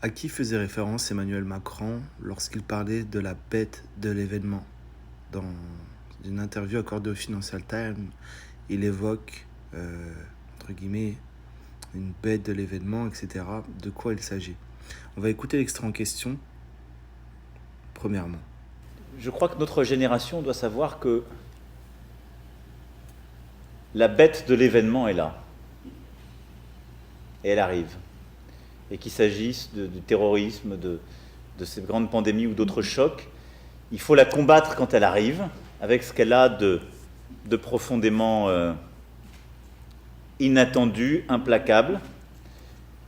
À qui faisait référence Emmanuel Macron lorsqu'il parlait de la bête de l'événement? Dans une interview accordée au Financial Times, il évoque, entre guillemets, une bête de l'événement, etc. De quoi il s'agit? On va écouter l'extrait en question, premièrement. Je crois que notre génération doit savoir que la bête de l'événement est là. Et elle arrive. Et qu'il s'agisse du terrorisme, de ces grandes pandémies ou d'autres chocs, il faut la combattre quand elle arrive, avec ce qu'elle a de profondément inattendu, implacable.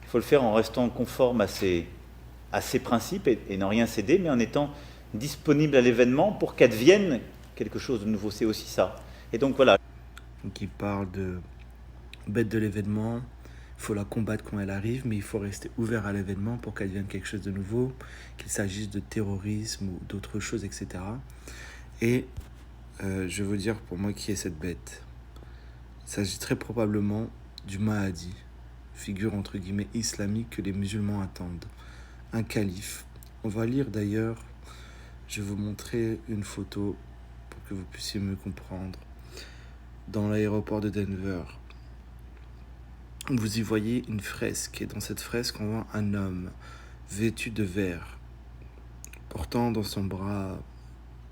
Il faut le faire en restant conforme à ses principes et n'en rien céder, mais en étant disponible à l'événement pour qu'advienne quelque chose de nouveau. C'est aussi ça. Et donc voilà. Donc il parle de bête de l'événement, il faut la combattre quand elle arrive, mais il faut rester ouvert à l'événement pour qu'elle devienne quelque chose de nouveau, qu'il s'agisse de terrorisme ou d'autres choses, etc. Et je veux dire pour moi qui est cette bête. Il s'agit très probablement du Mahdi, figure entre guillemets islamique que les musulmans attendent. Un calife. On va lire d'ailleurs, je vais vous montrer une photo pour que vous puissiez me comprendre. Dans l'aéroport de Denver, vous y voyez une fresque, et dans cette fresque, on voit un homme vêtu de vert, portant dans son bras,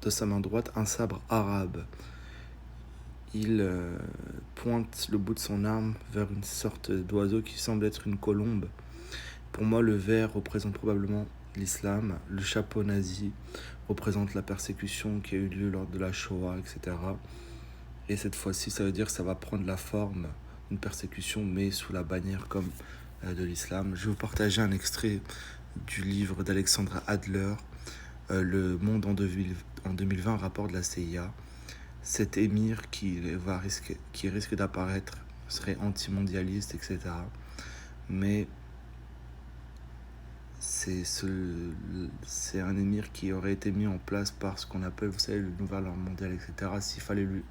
de sa main droite, un sabre arabe. Il pointe le bout de son arme vers une sorte d'oiseau qui semble être une colombe. Pour moi, le vert représente probablement l'islam, le chapeau nazi représente la persécution qui a eu lieu lors de la Shoah, etc. Et cette fois-ci, ça veut dire que ça va prendre la forme d'une persécution, mais sous la bannière comme de l'islam. Je vais vous partager un extrait du livre d'Alexandra Adler, Le Monde en 2020, rapport de la CIA. Cet émir qui risque d'apparaître serait anti-mondialiste, etc. Mais c'est un émir qui aurait été mis en place par ce qu'on appelle, vous savez, le nouvel ordre mondial, etc. S'il fallait lui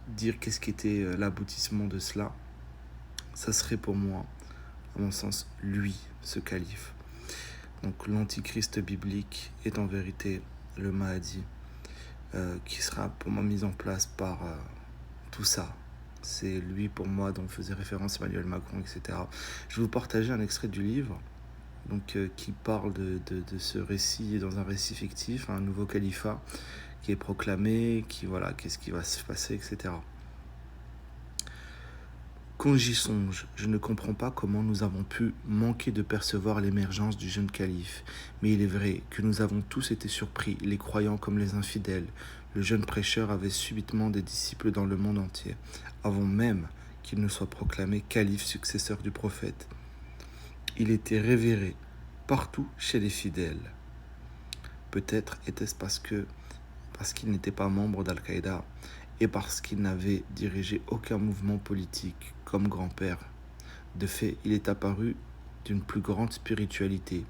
dire qu'est-ce qui était l'aboutissement de cela, ça serait pour moi, à mon sens, lui, ce calife. Donc l'antichrist biblique est en vérité le Mahdi, qui sera pour moi mis en place par tout ça. C'est lui pour moi dont faisait référence Emmanuel Macron, etc. Je vais vous partager un extrait du livre donc, qui parle de ce récit, dans un récit fictif, un nouveau califat qui est proclamé, qu'est-ce qui va se passer, etc. Quand j'y songe, je ne comprends pas comment nous avons pu manquer de percevoir l'émergence du jeune calife. Mais il est vrai que nous avons tous été surpris, les croyants comme les infidèles. Le jeune prêcheur avait subitement des disciples dans le monde entier, avant même qu'il ne soit proclamé calife successeur du prophète. Il était révéré partout chez les fidèles. Peut-être était-ce parce qu'il n'était pas membre d'Al-Qaïda et parce qu'il n'avait dirigé aucun mouvement politique comme grand-père. De fait, il est apparu d'une plus grande spiritualité.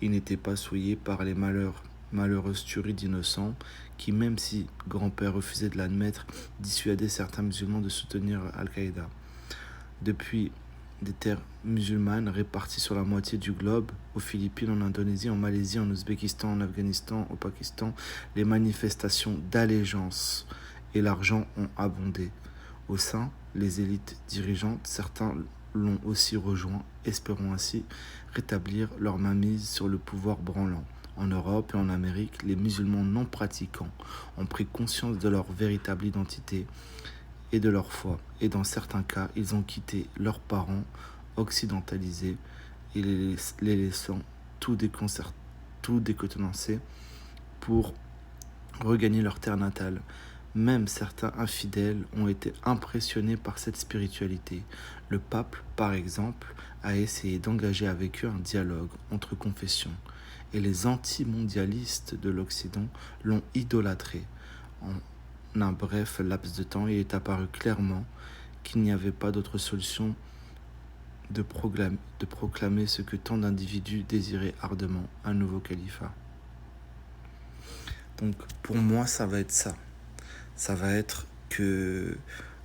Il n'était pas souillé par les malheureuses tueries d'innocents qui, même si grand-père refusait de l'admettre, dissuadaient certains musulmans de soutenir Al-Qaïda. Depuis des terres musulmanes réparties sur la moitié du globe, aux Philippines, en Indonésie, en Malaisie, en Ouzbékistan, en Afghanistan, au Pakistan, les manifestations d'allégeance et l'argent ont abondé. Au sein, les élites dirigeantes, certains l'ont aussi rejoint, espérant ainsi rétablir leur mainmise sur le pouvoir branlant. En Europe et en Amérique, les musulmans non pratiquants ont pris conscience de leur véritable identité et de leur foi. Et dans certains cas, ils ont quitté leurs parents occidentalisés et les laissant tout décontenancés pour regagner leur terre natale. Même certains infidèles ont été impressionnés par cette spiritualité. Le pape, par exemple, a essayé d'engager avec eux un dialogue entre confessions. Et les anti-mondialistes de l'Occident l'ont idolâtré. En un bref laps de temps, il est apparu clairement qu'il n'y avait pas d'autre solution de proclamer ce que tant d'individus désiraient ardemment, un nouveau califat. Donc pour moi, ça va être ça. Ça va être que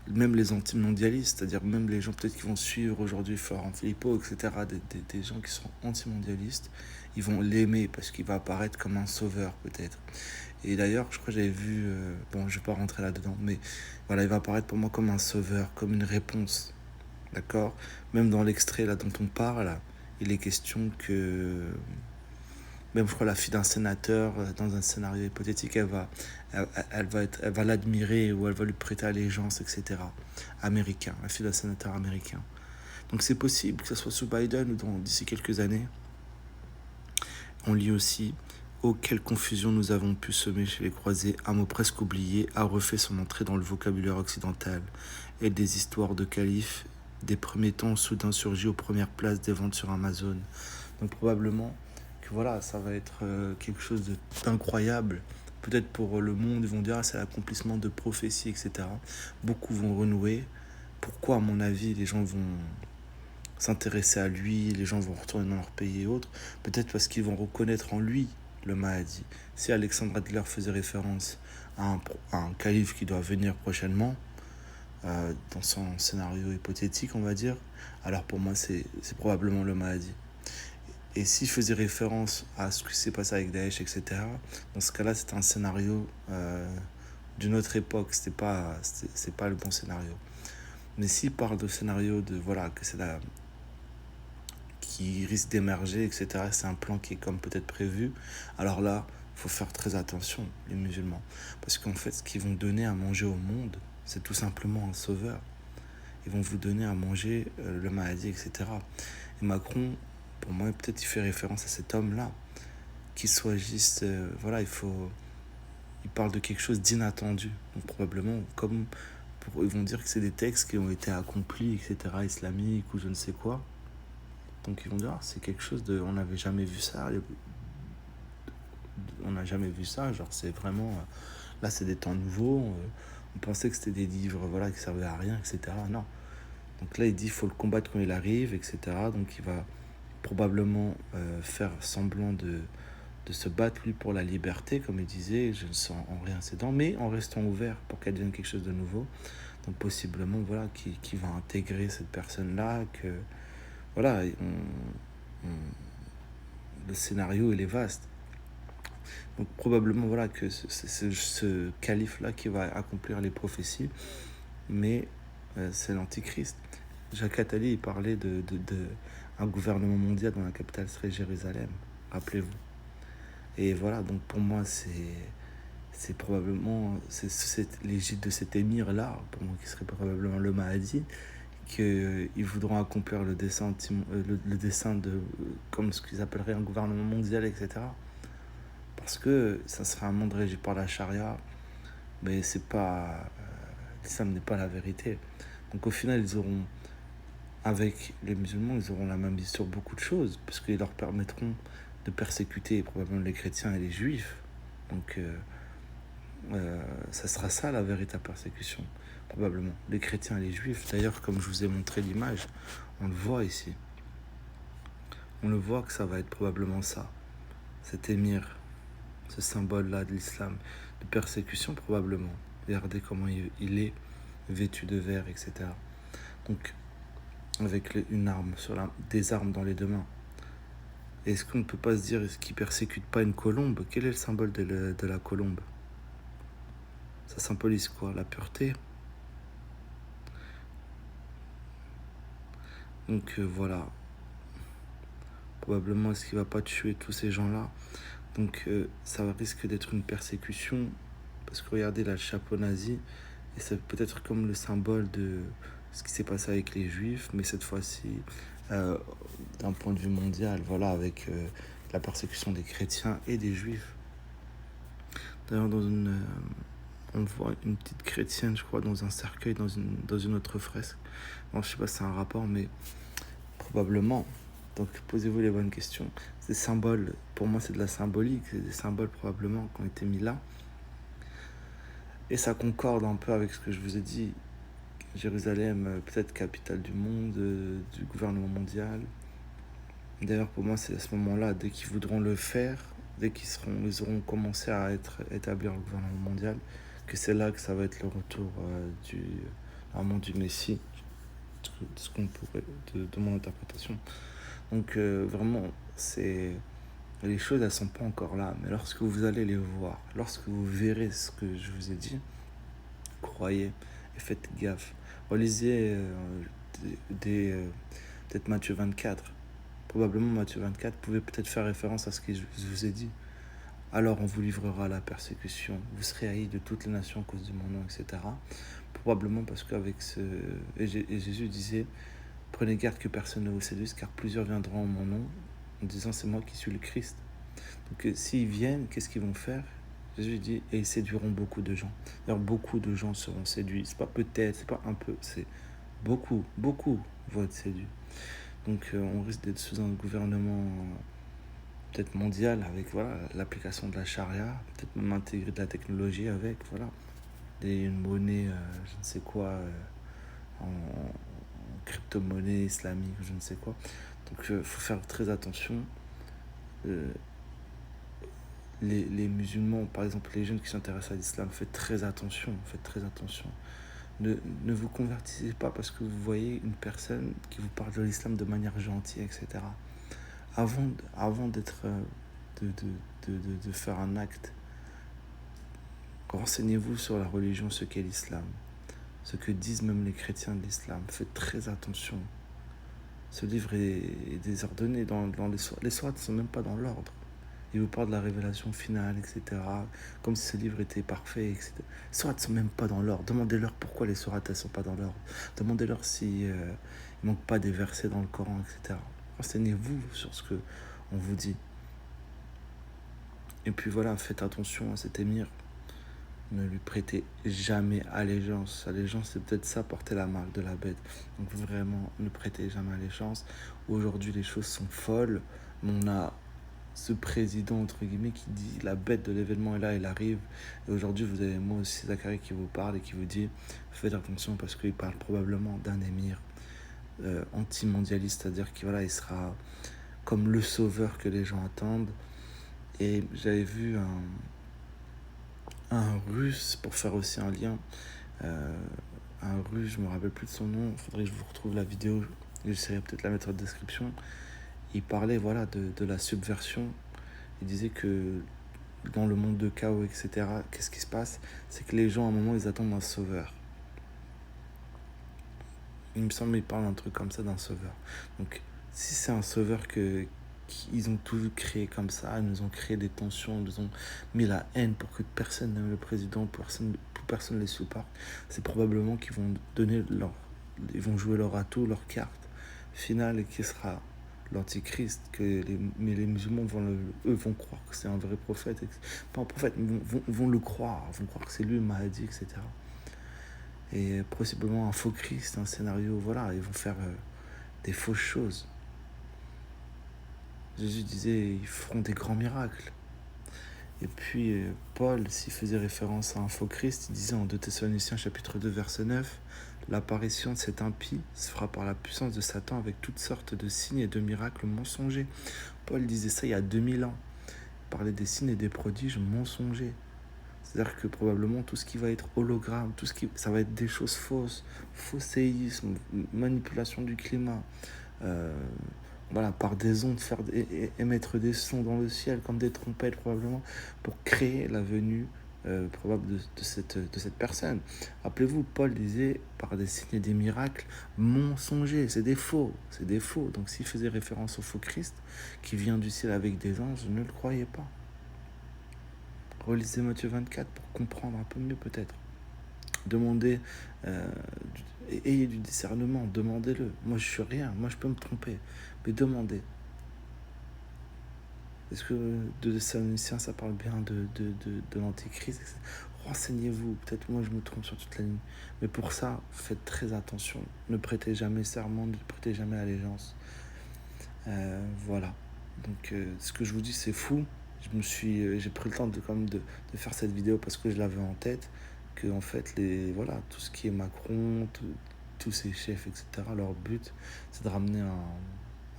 même les anti-mondialistes, c'est-à-dire même les gens peut-être qui vont suivre aujourd'hui Florent Philippot, etc., des gens qui sont anti-mondialistes, ils vont l'aimer parce qu'il va apparaître comme un sauveur peut-être. Et d'ailleurs, je crois que j'avais vu, bon, je ne vais pas rentrer là-dedans, mais voilà, il va apparaître pour moi comme un sauveur, comme une réponse, d'accord. Même dans l'extrait là dont on parle, il est question que même je crois la fille d'un sénateur dans un scénario hypothétique elle va l'admirer ou elle va lui prêter allégeance, etc. Américain, la fille d'un sénateur américain. Donc c'est possible que ce soit sous Biden ou d'ici quelques années. On lit aussi: oh, quelle confusion nous avons pu semer chez les croisés, un mot presque oublié a refait son entrée dans le vocabulaire occidental, et des histoires de califes des premiers temps soudain surgit aux premières places des ventes sur Amazon. Donc probablement que voilà, ça va être quelque chose d'incroyable. Peut-être pour le monde, ils vont dire c'est l'accomplissement de prophéties, etc. Beaucoup vont renouer. Pourquoi, à mon avis, les gens vont s'intéresser à lui, les gens vont retourner dans leur pays et autres? Peut-être parce qu'ils vont reconnaître en lui le Mahdi. Si Alexandre Adler faisait référence à un calife qui doit venir prochainement, dans son scénario hypothétique, on va dire, alors pour moi, c'est probablement le Mahdi. Et s'il faisait référence à ce qui s'est passé avec Daesh, etc., dans ce cas-là, c'était un scénario d'une autre époque. C'est pas le bon scénario. Mais s'il parle de scénario de voilà que c'est la qui risque d'émerger, etc., c'est un plan qui est comme peut-être prévu. Alors là, il faut faire très attention, les musulmans, parce qu'en fait, ce qu'ils vont donner à manger au monde, c'est tout simplement un sauveur. Ils vont vous donner à manger le Mahdi, etc. Et Macron, pour moi, peut-être il fait référence à cet homme-là, qu'il soit juste, voilà, il parle de quelque chose d'inattendu. Donc probablement, comme ils vont dire que c'est des textes qui ont été accomplis, etc., islamiques ou je ne sais quoi. Donc ils vont dire, c'est quelque chose de, on n'avait jamais vu ça, on n'a jamais vu ça, genre c'est vraiment, là c'est des temps nouveaux, on pensait que c'était des livres, voilà, qui servaient à rien, etc. Non. Donc là il dit, il faut le combattre quand il arrive, etc. Donc il va probablement faire semblant de se battre lui pour la liberté, comme il disait, je ne sens en rien ses dents, mais en restant ouvert pour qu'elle devienne quelque chose de nouveau. Donc possiblement, voilà, qui va intégrer cette personne-là, que voilà, le scénario il est vaste. Donc probablement voilà que c'est ce calife-là qui va accomplir les prophéties, mais c'est l'antichrist. Jacques Attali il parlait de un gouvernement mondial dont la capitale serait Jérusalem, rappelez-vous. Et voilà, donc pour moi c'est probablement c'est l'égide de cet émir là, pour moi qui serait probablement le Mahdi, qu'ils voudront accomplir le dessein, le dessein de comme ce qu'ils appelleraient un gouvernement mondial, etc. Parce que ça sera un monde régi par la charia, mais c'est pas l'islam n'est pas la vérité. Donc au final ils auront, avec les musulmans, ils auront la main mise sur beaucoup de choses, parce qu'ils leur permettront de persécuter probablement les chrétiens et les juifs. Donc ça sera ça la véritable persécution, probablement. Les chrétiens et les juifs. D'ailleurs, comme je vous ai montré l'image, on le voit ici. On le voit que ça va être probablement ça. Cet émir, ce symbole-là de l'islam, de persécution probablement. Regardez comment il est vêtu de vert, etc. Donc, avec une arme, des armes dans les deux mains. Est-ce qu'on ne peut pas se dire, est-ce qu'il ne persécute pas une colombe? Quel est le symbole de la colombe? Ça symbolise quoi? La pureté. Donc voilà. Probablement, est-ce qu'il ne va pas tuer tous ces gens-là? Donc ça risque d'être une persécution. Parce que regardez là, le chapeau nazi. Et c'est peut-être comme le symbole de ce qui s'est passé avec les juifs. Mais cette fois-ci, d'un point de vue mondial. Voilà, avec la persécution des chrétiens et des juifs. D'ailleurs, on voit une petite chrétienne, je crois, dans un cercueil, dans une autre fresque. Bon, je sais pas si c'est un rapport, mais probablement. Donc, posez-vous les bonnes questions. Ces symboles, pour moi, c'est de la symbolique. C'est des symboles, probablement, qui ont été mis là. Et ça concorde un peu avec ce que je vous ai dit. Jérusalem, peut-être capitale du monde, du gouvernement mondial. D'ailleurs, pour moi, c'est à ce moment-là, dès qu'ils voudront le faire, dès ils auront commencé à établir le gouvernement mondial, que c'est là que ça va être le retour vraiment du Messie, de ce qu'on pourrait, de mon interprétation. Donc vraiment, c'est les choses, elles sont pas encore là, mais lorsque vous allez les voir, lorsque vous verrez ce que je vous ai dit, croyez et faites gaffe. Relisez peut-être Matthieu 24. Probablement Matthieu 24 pouvait peut-être faire référence à ce que je vous ai dit. Alors on vous livrera à la persécution. Vous serez haïs de toutes les nations à cause de mon nom, etc. Probablement parce qu'avec ce... Et Jésus disait, prenez garde que personne ne vous séduise, car plusieurs viendront en mon nom, en disant c'est moi qui suis le Christ. Donc s'ils viennent, qu'est-ce qu'ils vont faire? Jésus dit, et ils séduiront beaucoup de gens. D'ailleurs, beaucoup de gens seront séduits. C'est pas peut-être, c'est pas un peu, c'est beaucoup vont être séduits. Donc on risque d'être sous un gouvernement peut-être mondial avec voilà l'application de la charia, peut-être même intégrer de la technologie avec voilà une monnaie je ne sais quoi en crypto-monnaie islamique, je ne sais quoi. Donc faut faire très attention. Euh, les musulmans, par exemple les jeunes qui s'intéressent à l'islam, faites très attention, faites très attention. Ne vous convertissez pas parce que vous voyez une personne qui vous parle de l'islam de manière gentille, etc. Avant d'être, de faire un acte, renseignez-vous sur la religion, ce qu'est l'islam, ce que disent même les chrétiens de l'islam. Faites très attention. Ce livre est désordonné. Les sourates ne sont même pas dans l'ordre. Il vous parle de la révélation finale, etc. Comme si ce livre était parfait, etc. Les sourates ne sont même pas dans l'ordre. Demandez-leur pourquoi les sourates ne sont pas dans l'ordre. Demandez-leur s'il ne manque pas des versets dans le Coran, etc. Renseignez-vous sur ce qu'on vous dit. Et puis voilà, faites attention à cet émir. Ne lui prêtez jamais allégeance. Allégeance, c'est peut-être ça, porter la marque de la bête. Donc vraiment, ne prêtez jamais allégeance. Aujourd'hui, les choses sont folles. On a ce président, entre guillemets, qui dit la bête de l'événement est là, il arrive. Et aujourd'hui, vous avez moi aussi Zacharie qui vous parle et qui vous dit faites attention parce qu'il parle probablement d'un émir anti-mondialiste, c'est-à-dire qu'il voilà, il sera comme le sauveur que les gens attendent. Et j'avais vu un russe, pour faire aussi un lien, un russe, je me rappelle plus de son nom, il faudrait que je vous retrouve la vidéo, j'essaierai peut-être la mettre en description. Il parlait voilà, de la subversion. Il disait que dans le monde de chaos, etc., qu'est-ce qui se passe? C'est que les gens, à un moment, ils attendent un sauveur. Il me semble qu'il parle d'un truc comme ça, d'un sauveur. Donc, si c'est un sauveur qu'ils ont tout créé comme ça, ils nous ont créé des tensions, ils nous ont mis la haine pour que personne n'aime le président, pour personne ne les supporte, c'est probablement qu'ils vont ils vont jouer leur atout, leur carte finale, et qui sera l'antichrist, mais les musulmans eux vont croire que c'est un vrai prophète, pas un prophète, mais vont le croire, vont croire que c'est lui le Mahdi, etc. Et possiblement un faux Christ, un scénario, voilà, ils vont faire des fausses choses. Jésus disait, ils feront des grands miracles. Et puis, Paul, s'il faisait référence à un faux Christ, il disait en 2 Thessaloniciens chapitre 2 verset 9, l'apparition de cet impie se fera par la puissance de Satan avec toutes sortes de signes et de miracles mensongers. Paul disait ça il y a 2000 ans. Il parlait des signes et des prodiges mensongers. C'est-à-dire que probablement tout ce qui va être hologramme, ça va être des choses fausses, faux séisme, manipulation du climat, voilà, par des ondes, émettre des sons dans le ciel comme des trompettes probablement, pour créer la venue probable de cette personne. Rappelez-vous, Paul disait par des signes et des miracles mensongers, c'est des faux. Donc s'il faisait référence au faux Christ qui vient du ciel avec des anges, ne le croyez pas. Relisez Matthieu 24 pour comprendre un peu mieux peut-être. Demandez, ayez du discernement, demandez-le. Moi je suis rien, moi je peux me tromper, mais demandez. Est-ce que de Thessaloniciens ça parle bien de l'antéchrist? Renseignez-vous, peut-être moi je me trompe sur toute la ligne. Mais pour ça, faites très attention. Ne prêtez jamais serment, ne prêtez jamais allégeance. Voilà. Donc ce que je vous dis c'est fou. J'ai pris le temps de faire cette vidéo parce que je l'avais en tête, que en fait tout ce qui est Macron, tous ces chefs, etc., leur but c'est de ramener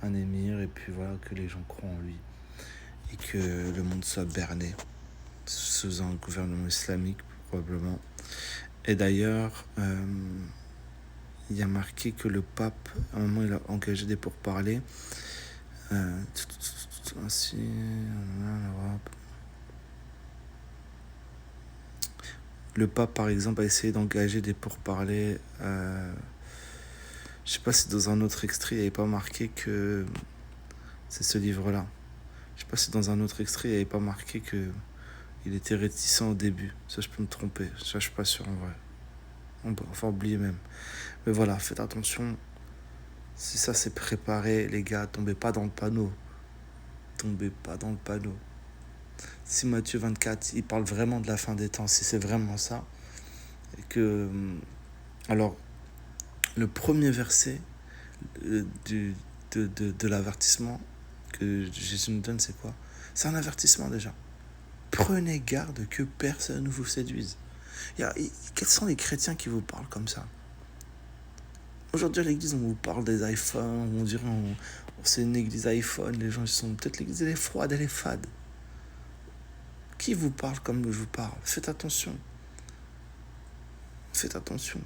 un émir et puis voilà, que les gens croient en lui et que le monde soit berné sous un gouvernement islamique probablement. Et d'ailleurs il y a marqué que le pape, à un moment, il a engagé des pourparlers. Ainsi, le pape, par exemple, a essayé d'engager des pourparlers. Je sais pas si dans un autre extrait, il n'y avait pas marqué que c'est ce livre-là. Je sais pas si dans un autre extrait, il n'y avait pas marqué que il était réticent au début. Ça, je peux me tromper. Ça, je suis pas sûr en vrai. On peut enfin oublier même. Mais voilà, faites attention. Si ça c'est préparé, les gars, tombez pas dans le panneau. Tombez pas dans le panneau. Si Matthieu 24, il parle vraiment de la fin des temps, si c'est vraiment ça, et que... Alors, le premier verset de l'avertissement que Jésus nous donne, c'est quoi? C'est un avertissement déjà. Prenez garde que personne ne vous séduise. Quels sont les chrétiens qui vous parlent comme ça? Aujourd'hui à l'église, on vous parle des iPhones, on dirait c'est une église iPhone, les gens ils sont... Peut-être l'église elle est froide, elle est fade. Qui vous parle comme je vous parle? Faites attention. Faites attention.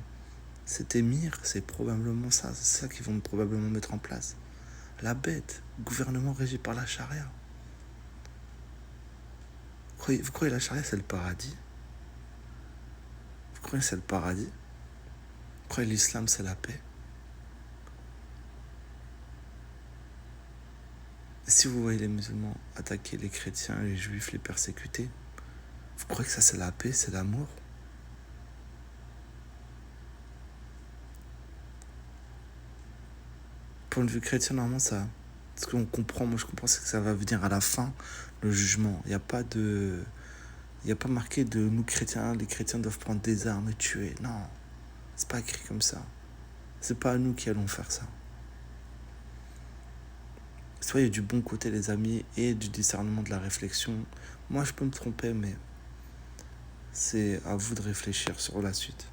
Cet émir, c'est probablement ça. C'est ça qu'ils vont probablement mettre en place. La bête, gouvernement régi par la charia. Vous croyez la charia c'est le paradis? Vous croyez que c'est le paradis? Vous croyez l'islam c'est la paix? Et si vous voyez les musulmans attaquer les chrétiens, les juifs, les persécuter, vous croyez que ça c'est la paix, c'est l'amour? Point de vue chrétien, normalement ça... Ce qu'on comprend, moi je comprends, c'est que ça va venir à la fin, le jugement. Il n'y a pas marqué de nous chrétiens, les chrétiens doivent prendre des armes et tuer. Non, c'est pas écrit comme ça. C'est pas nous qui allons faire ça. Soyez du bon côté les amis et du discernement de la réflexion. Moi je peux me tromper mais c'est à vous de réfléchir sur la suite.